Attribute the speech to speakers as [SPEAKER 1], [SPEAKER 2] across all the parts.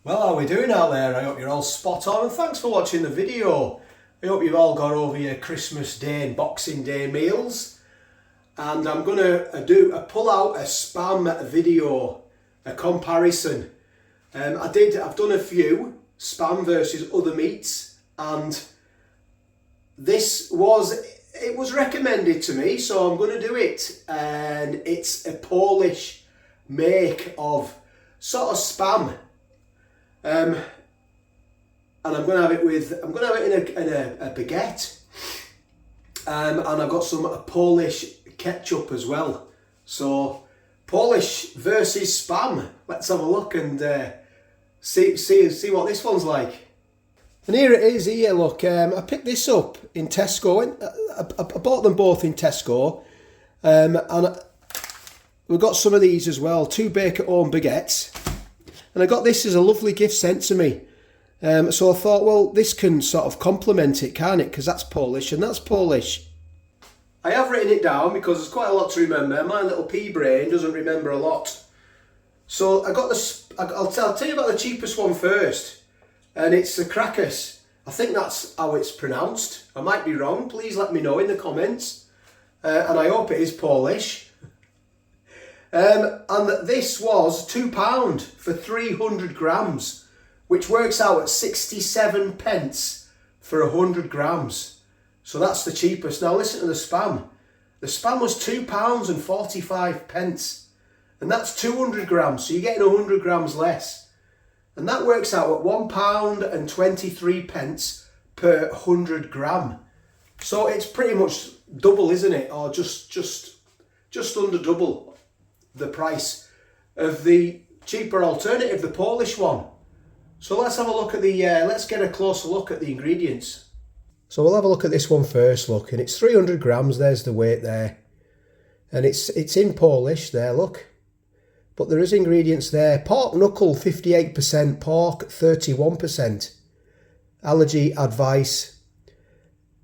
[SPEAKER 1] Well, how are we doing out there? I hope you're all spot on, and thanks for watching the video. I hope you've all got over your Christmas Day and Boxing Day meals. And I'm going to pull out a spam video, a comparison. I've done a few, spam versus other meats, and it was recommended to me, so I'm going to do it. And it's a Polish make of sort of spam. And I'm going to have it in a baguette, and I've got some Polish ketchup as well. So Polish versus spam. Let's have a look and see what this one's like. And here it is. Here, look. I picked this up in Tesco. I bought them both in Tesco, and we've got some of these as well. 2 bake-at-home baguettes. And I got this as a lovely gift sent to me. So I thought, well, this can sort of complement it, can't it? Because that's Polish and that's Polish. I have written it down because there's quite a lot to remember. My little pea brain doesn't remember a lot. So I got this. I'll tell you about the cheapest one first. And it's the Krakus. I think that's how it's pronounced. I might be wrong. Please let me know in the comments. And I hope it is Polish. And this was £2 for 300 grams, which works out at 67 pence for 100 grams. So that's the cheapest. Now listen to the spam. The spam was £2 and 45 pence, and that's 200 grams. So you're getting 100 grams less, and that works out at £1 and 23 pence per 100 gram. So it's pretty much double, isn't it? Or just under double the price of the cheaper alternative, the Polish one. So let's have a look at let's get a closer look at the ingredients. So we'll have a look at this one first, look, and it's 300 grams, there's the weight there. And it's in Polish there, look. But there is ingredients there. Pork knuckle, 58%, pork, 31%. Allergy advice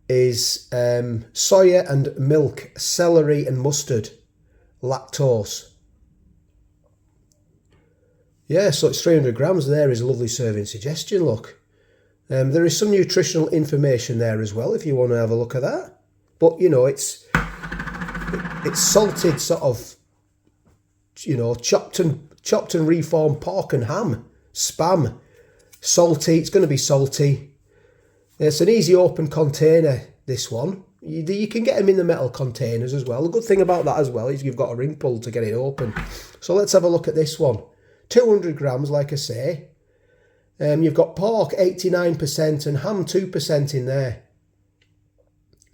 [SPEAKER 1] is soya and milk, celery and mustard, lactose. Yeah, so it's 300 grams. There is a lovely serving suggestion, look. There is some nutritional information there as well, if you want to have a look at that. But, you know, it's salted sort of, you know, chopped and reformed pork and ham. Spam. Salty. It's going to be salty. It's an easy open container, this one. You can get them in the metal containers as well. The good thing about that as well is you've got a ring pull to get it open. So let's have a look at this one. 200 grams, like I say. You've got pork 89% and ham 2% in there.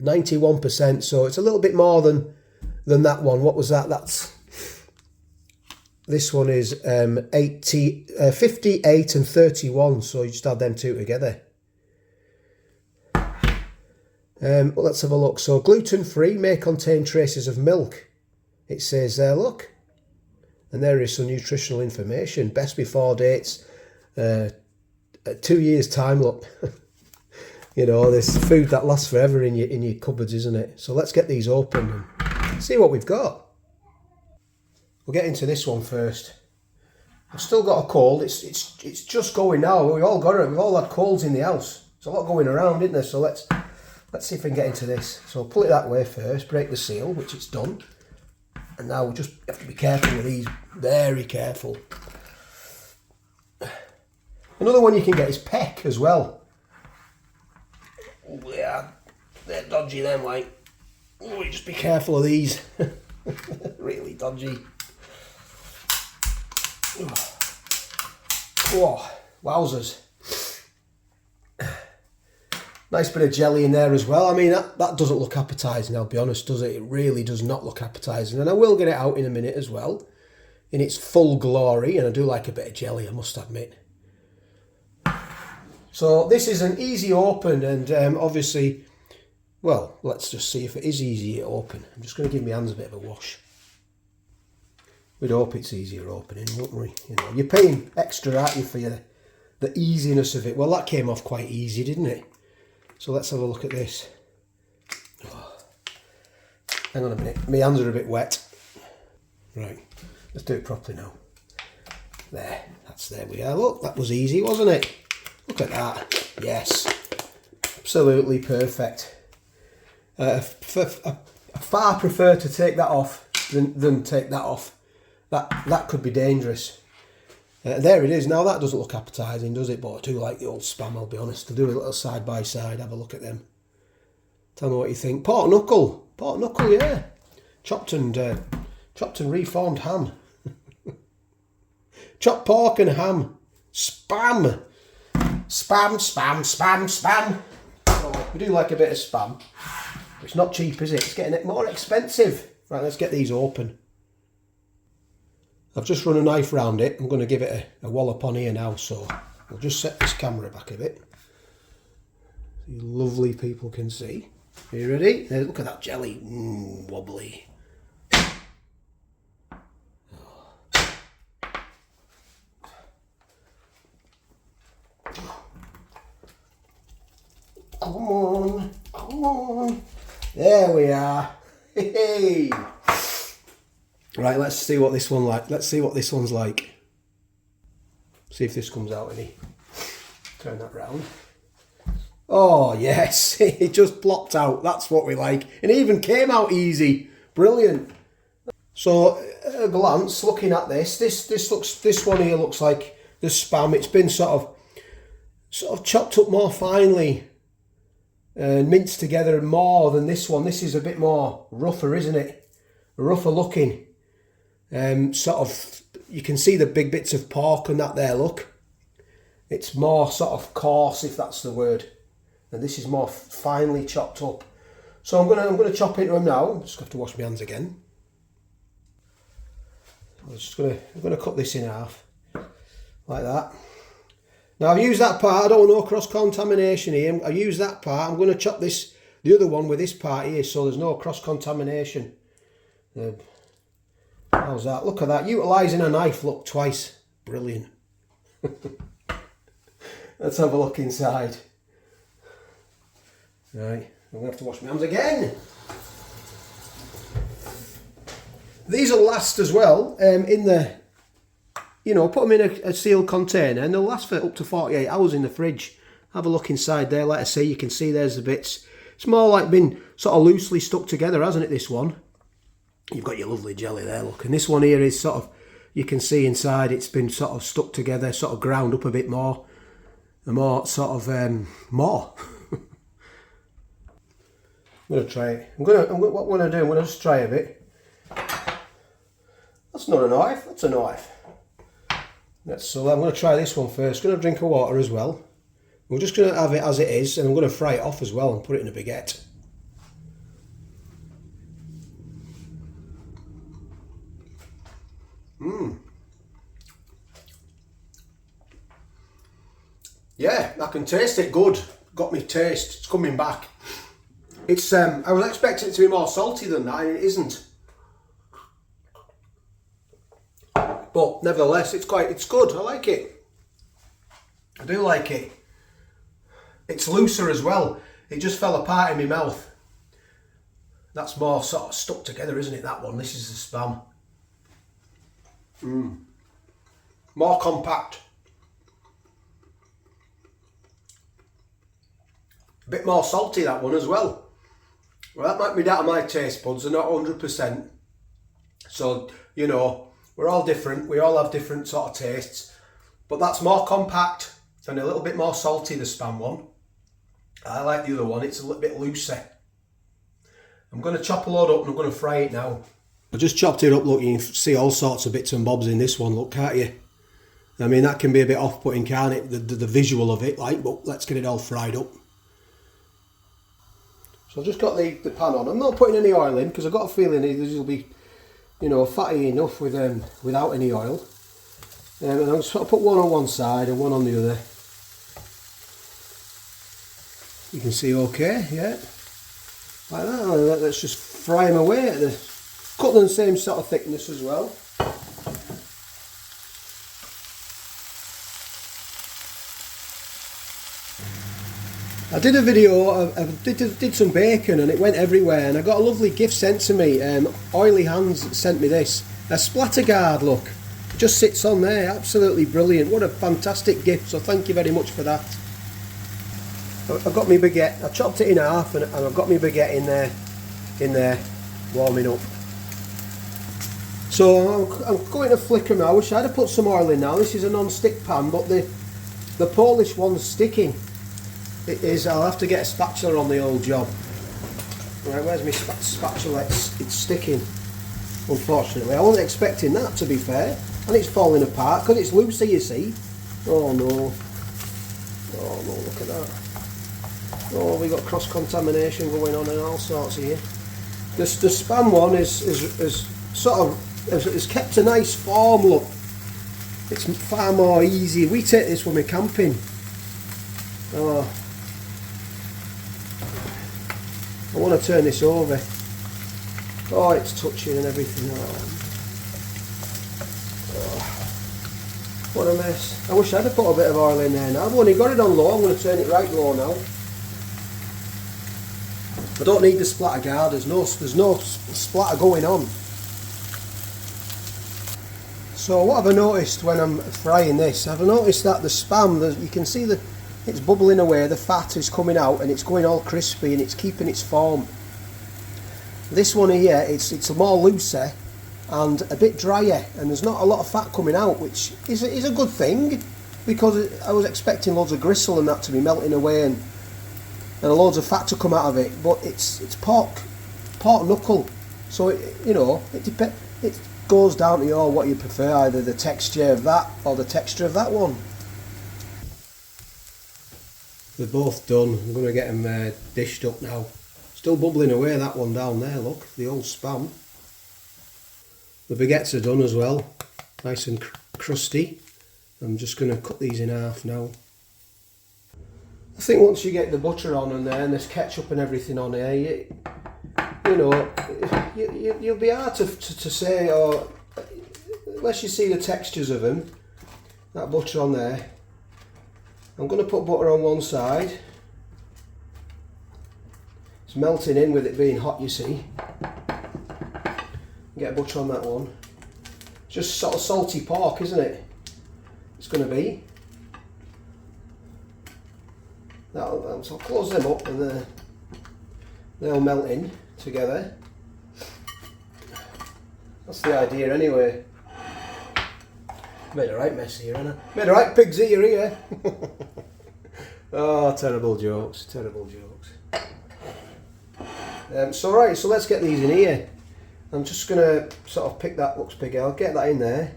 [SPEAKER 1] 91%, so it's a little bit more than that one. What was that? This one is 58 and 31, so you just add them two together. Well, let's have a look. So gluten-free, may contain traces of milk. It says there, look. And there is some nutritional information. Best before dates, 2 years time, look. You know, there's food that lasts forever in your cupboards, isn't it? So let's get these open and see what we've got. We'll get into this one first. I've still got a cold. It's just going now. We've all got it. We've all had colds in the house. There's a lot going around, isn't there? So let's see if we can get into this. So I'll pull it that way first, break the seal, which it's done. And now we just have to be careful with these, very careful. Another one you can get is peck as well. Oh, yeah, they're dodgy them, like. Oh, you just be careful of these. Really dodgy. Oh, wowzers. Nice bit of jelly in there as well. I mean, that doesn't look appetising, I'll be honest, does it? It really does not look appetising. And I will get it out in a minute as well, in its full glory. And I do like a bit of jelly, I must admit. So this is an easy open, and obviously, well, let's just see if it is easy to open. I'm just going to give my hands a bit of a wash. We'd hope it's easier opening, wouldn't we? You know, you're paying extra, aren't you, for the easiness of it. Well, that came off quite easy, didn't it? So let's have a look at this. Oh, hang on a minute, my hands are a bit wet. Right, let's do it properly now. There, there we are. Look, that was easy, wasn't it? Look at that. Yes. Absolutely perfect. I far prefer to take that off than take that off. That could be dangerous. There it is. Now that doesn't look appetising, does it? But I do like the old spam, I'll be honest. To do a little side by side, have a look at them. Tell me what you think. Pork knuckle, yeah. Chopped and reformed ham. Chopped pork and ham. Spam. Spam. Oh, we do like a bit of spam. It's not cheap, is it? It's getting more expensive. Right, let's get these open. I've just run a knife round it. I'm going to give it a wallop on here now, so I'll just set this camera back a bit. So you lovely people can see. Are you ready? Look at that jelly. Wobbly. Come on. There we are. Hey. Right, let's see what this one like. Let's see what this one's like. See if this comes out any. Turn that round. Oh yes, it just plopped out. That's what we like. And it even came out easy. Brilliant. So at a glance, looking at this one here looks like the spam. It's been sort of chopped up more finely and minced together more than this one. This is a bit more rougher, isn't it? Rougher looking. Sort of, you can see the big bits of pork and that there, look. It's more sort of coarse, if that's the word. And this is more finely chopped up. So I'm gonna chop into them now. Just have to wash my hands again. I'm gonna cut this in half. Like that. Now I've used that part, I don't want no cross-contamination here. I use that part, I'm gonna chop the other one with this part here so there's no cross-contamination. How's that? Look at that. Utilising a knife, look, twice. Brilliant. Let's have a look inside. Right, I'm going to have to wash my hands again. These will last as well in the, put them in a sealed container and they'll last for up to 48 hours in the fridge. Have a look inside there, let us see. You can see there's the bits. It's more like been sort of loosely stuck together, hasn't it, this one? You've got your lovely jelly there, look. And this one here is sort of, you can see inside it's been sort of stuck together, sort of ground up a bit more. More sort of, more. I'm going to try it. What I'm going to do, I'm going to just try a bit. That's not a knife, that's a knife. So I'm going to try this one first. Going to drink of water as well. We're just going to have it as it is and I'm going to fry it off as well and put it in a baguette. Yeah, I can taste it good. Got me taste, it's coming back. It's I was expecting it to be more salty than that and it isn't. But nevertheless, it's good. I like it. I do like it. It's looser as well. It just fell apart in my mouth. That's more sort of stuck together, isn't it, that one? This is the spam. More compact. A bit more salty, that one as well. Well, that might be down to my taste buds. They're not 100%. So, we're all different. We all have different sort of tastes. But that's more compact and a little bit more salty, the spam one. I like the other one. It's a little bit looser. I'm going to chop a load up and I'm going to fry it now. I just chopped it up, look, you can see all sorts of bits and bobs in this one, look, can't you? I mean, that can be a bit off-putting, can't it? The visual of it, like, but let's get it all fried up. So I've just got the pan on. I'm not putting any oil in because I've got a feeling this will be, fatty enough with without any oil. And I'm just going to put one on one side and one on the other. You can see okay, yeah. Like that. Let's just fry them away at cut them the same sort of thickness as well. I did a video, I did some bacon and it went everywhere and I got a lovely gift sent to me. Oily Hands sent me this. A splatter guard, look. Just sits on there, absolutely brilliant. What a fantastic gift, so thank you very much for that. I've got my baguette, I chopped it in half and I've got my baguette in there, warming up. So I'm going to flicker now. I wish I'd have put some oil in now. This is a non-stick pan, but the Polish one's sticking. It is. I'll have to get a spatula on the old job. Right, where's my spatula? It's sticking, unfortunately. I wasn't expecting that, to be fair. And it's falling apart because it's loose, you see. Oh no. Oh no, look at that. Oh, we've got cross-contamination going on and all sorts here. The Spam one is sort of has kept a nice form, look. It's far more easy. We take this when we're camping. Oh, I want to turn this over. Oh, it's touching and everything. Oh, what a mess. I wish I'd have put a bit of oil in there now. I've only got it on low. I'm going to turn it right low now. I don't need the splatter guard. There's no splatter going on. So what have I noticed when I'm frying this? I've noticed that the Spam, you can see it's bubbling away, the fat is coming out and it's going all crispy and it's keeping its form. This one here, it's more looser and a bit drier, and there's not a lot of fat coming out, which is a good thing, because I was expecting loads of gristle and that to be melting away and loads of fat to come out of it. But it's pork knuckle, so it goes down to what you prefer, either the texture of that or the texture of that one. They're both done. I'm going to get them dished up now. Still bubbling away, that one down there, look, the old Spam. The baguettes are done as well, nice and crusty. I'm just going to cut these in half now. I think once you get the butter on and there's ketchup and everything on here, you'll be hard to say, or unless you see the textures of them. That butter on there. I'm going to put butter on one side. It's melting in with it being hot, you see. Get butter on that one. Just sort of salty pork, isn't it? It's going to be. So I'll close them up and they'll melt in together. That's the idea anyway. Made a right mess here, haven't I? Made a right pig's ear here. Oh, terrible jokes, terrible jokes. So let's get these in here. I'm just going to sort of pick that, looks big, I'll get that in there.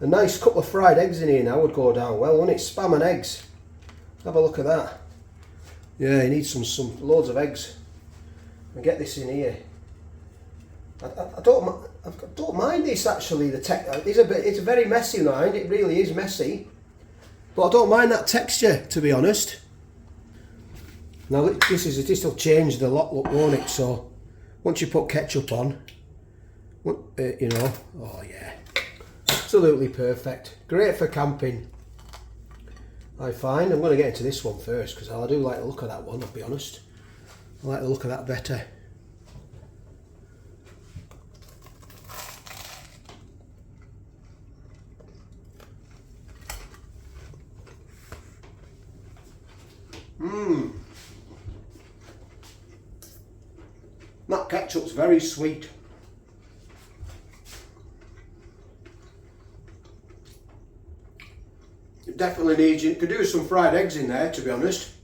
[SPEAKER 1] A nice couple of fried eggs in here now would go down well, wouldn't it? Spam and eggs. Have a look at that. Yeah, you need some loads of eggs. And get this in here. I don't mind this actually. It's a very messy line. It really is messy, but I don't mind that texture, to be honest. Now this will change the lot, look, won't it? So once you put ketchup on, oh yeah, absolutely perfect. Great for camping, I find. I'm going to get into this one first because I do like the look of that one. I'll be honest. I like the look of that better. That ketchup's very sweet. It definitely needs, you could do some fried eggs in there, to be honest.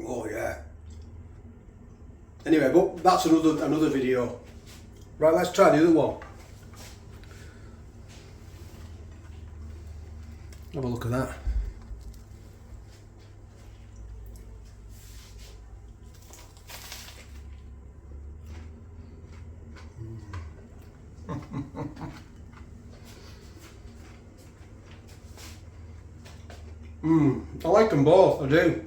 [SPEAKER 1] Oh yeah. Anyway, but that's another video. Right, let's try the other one. Have a look at that. I like them both, I do.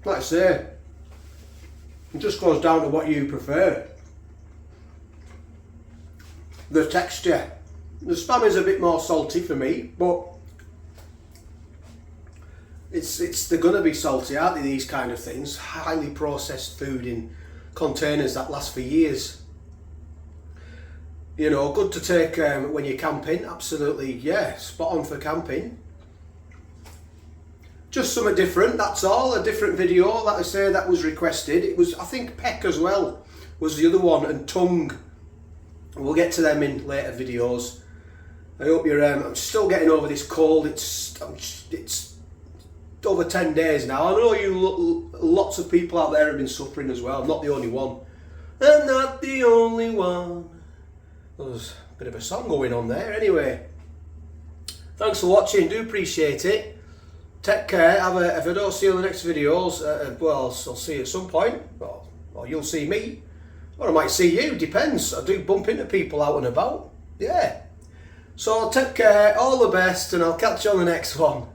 [SPEAKER 1] Like I say, it just goes down to what you prefer. The texture. The Spam is a bit more salty for me, but they're going to be salty, aren't they, these kind of things? Highly processed food in containers that last for years. You know, good to take when you're camping. Absolutely, yeah, spot on for camping. Just something different, that's all. A different video, like I say, that was requested. It was, I think, Peck as well was the other one, and Tongue. We'll get to them in later videos. I hope you're. I'm still getting over this cold. It's over 10 days now. I know lots of people out there have been suffering as well. I'm not the only one. I'm not the only one. There's a bit of a song going on there. Anyway, thanks for watching. Do appreciate it. Take care. If I don't see you in the next videos, well, I'll see you at some point. Well, or you'll see me, or I might see you. Depends. I do bump into people out and about. Yeah. So take care. All the best, and I'll catch you on the next one.